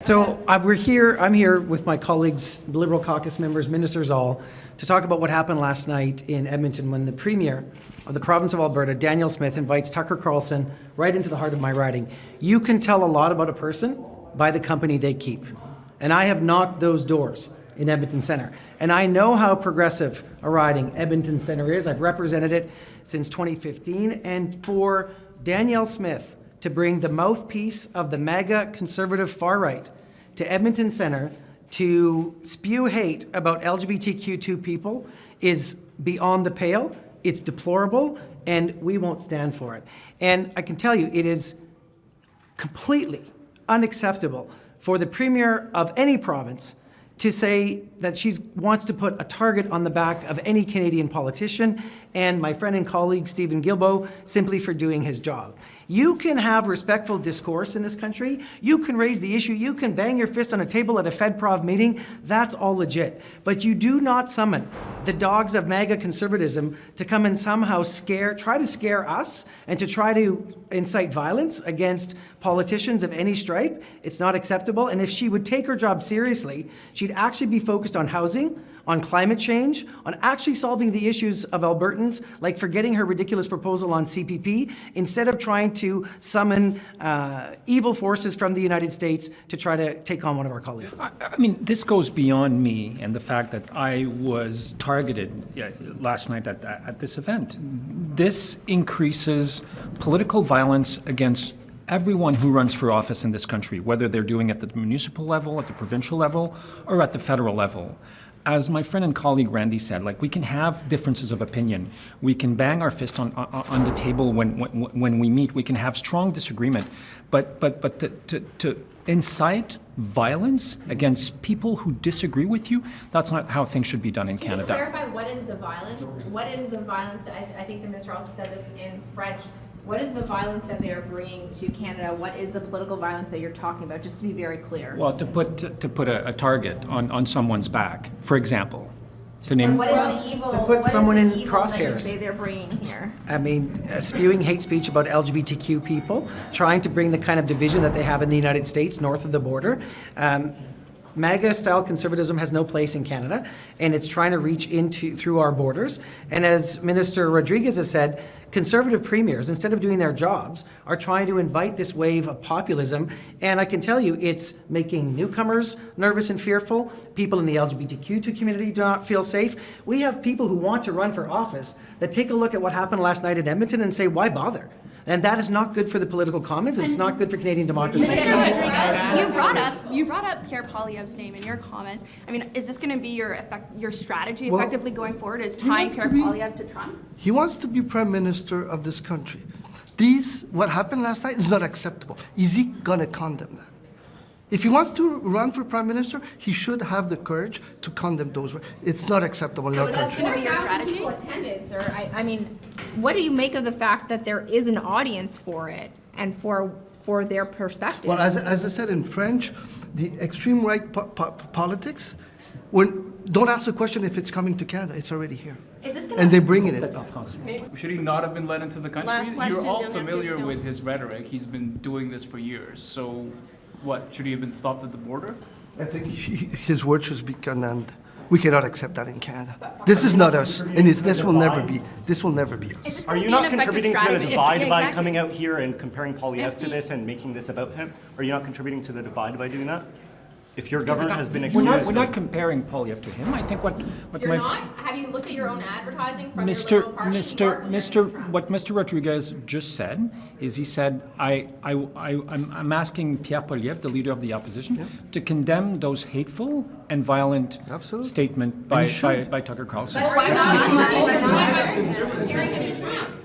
So I'm here with my colleagues, Liberal caucus members, ministers all, to talk about what happened last night in Edmonton when the Premier of the province of Alberta, Danielle Smith, invites Tucker Carlson right into the heart of my riding. You can tell a lot about a person by the company they keep. And I have knocked those doors in Edmonton Centre. And I know how progressive a riding Edmonton Centre is. I've represented it since 2015. And for Danielle Smith to bring the mouthpiece of the MAGA conservative far right to Edmonton Centre to spew hate about LGBTQ2 people is beyond the pale. It's deplorable, and we won't stand for it. And I can tell you, it is completely unacceptable for the Premier of any province to say that she wants to put a target on the back of any Canadian politician and my friend and colleague Stephen Guilbeault simply for doing his job. You can have respectful discourse in this country. You can raise the issue. You can bang your fist on a table at a FedProv meeting. That's all legit. But you do not summon the dogs of MAGA conservatism to come and somehow try to scare us and to try to incite violence against politicians of any stripe. It's not acceptable. And if she would take her job seriously, she'd actually be focused on housing, on climate change, on actually solving the issues of Albertans, like forgetting her ridiculous proposal on CPP, instead of trying to summon evil forces from the United States to try to take on one of our colleagues. I mean, this goes beyond me and the fact that I was targeted last night at this event. This increases political violence against everyone who runs for office in this country, whether they're doing it at the municipal level, at the provincial level, or at the federal level. As my friend and colleague Randy said, like, we can have differences of opinion. We can bang our fist on the table when we meet. We can have strong disagreement. But to incite violence against people who disagree with you, that's not how things should be done in Canada. Can you clarify what is the violence? What is the violence? I think the minister also said this in French. What is the violence that they are bringing to Canada? What is the political violence that you're talking about? Just to be very clear. Well, to put a target on someone's back, for example. To name. What is the evil? To put someone in crosshairs. That you say they're bringing here. I mean, spewing hate speech about LGBTQ people, trying to bring the kind of division that they have in the United States north of the border. MAGA-style conservatism has no place in Canada, and it's trying to reach through our borders. And as Minister Rodriguez has said, conservative premiers, instead of doing their jobs, are trying to invite this wave of populism. And I can tell you, it's making newcomers nervous and fearful. People in the LGBTQ2 community do not feel safe. We have people who want to run for office that take a look at what happened last night in Edmonton and say, why bother? And that is not good for the political commons, and it's not good for Canadian democracy. You brought up Pierre Poilievre's name in your comment. I mean, is this going to be your strategy effectively going forward? Is tying Pierre Poilievre to Trump? He wants to be Prime Minister of this country. What happened last night is not acceptable. Is he going to condemn that? If he wants to run for Prime Minister, he should have the courage to condemn those. It's not acceptable in our country. So that's going to be your strategy? People attended, sir. I mean, what do you make of the fact that there is an audience for it and for their perspective? Well, as I said in French, the extreme right politics, don't ask the question if it's coming to Canada. It's already here. And they're bringing it. Should he not have been let into the country? Last question, You're all familiar with his rhetoric. He's been doing this for years. So what, should he have been stopped at the border? I think his word should be condemned. We cannot accept that in Canada. This is not us, and this will never be. This will never be us. Are you not contributing to the divide by coming out here and comparing Poilievre to this and making this about him? Are you not contributing to the divide by doing that? If your government has been accused, we're not comparing Poilievre to him. I think what You're not? Have you looked at your own advertising from your Liberal Party? What Mr. Rodriguez just said is he said, I'm asking Pierre Poilievre, the leader of the opposition, to condemn those hateful and violent statement by Tucker Carlson. But why not? Comparing him to Trump?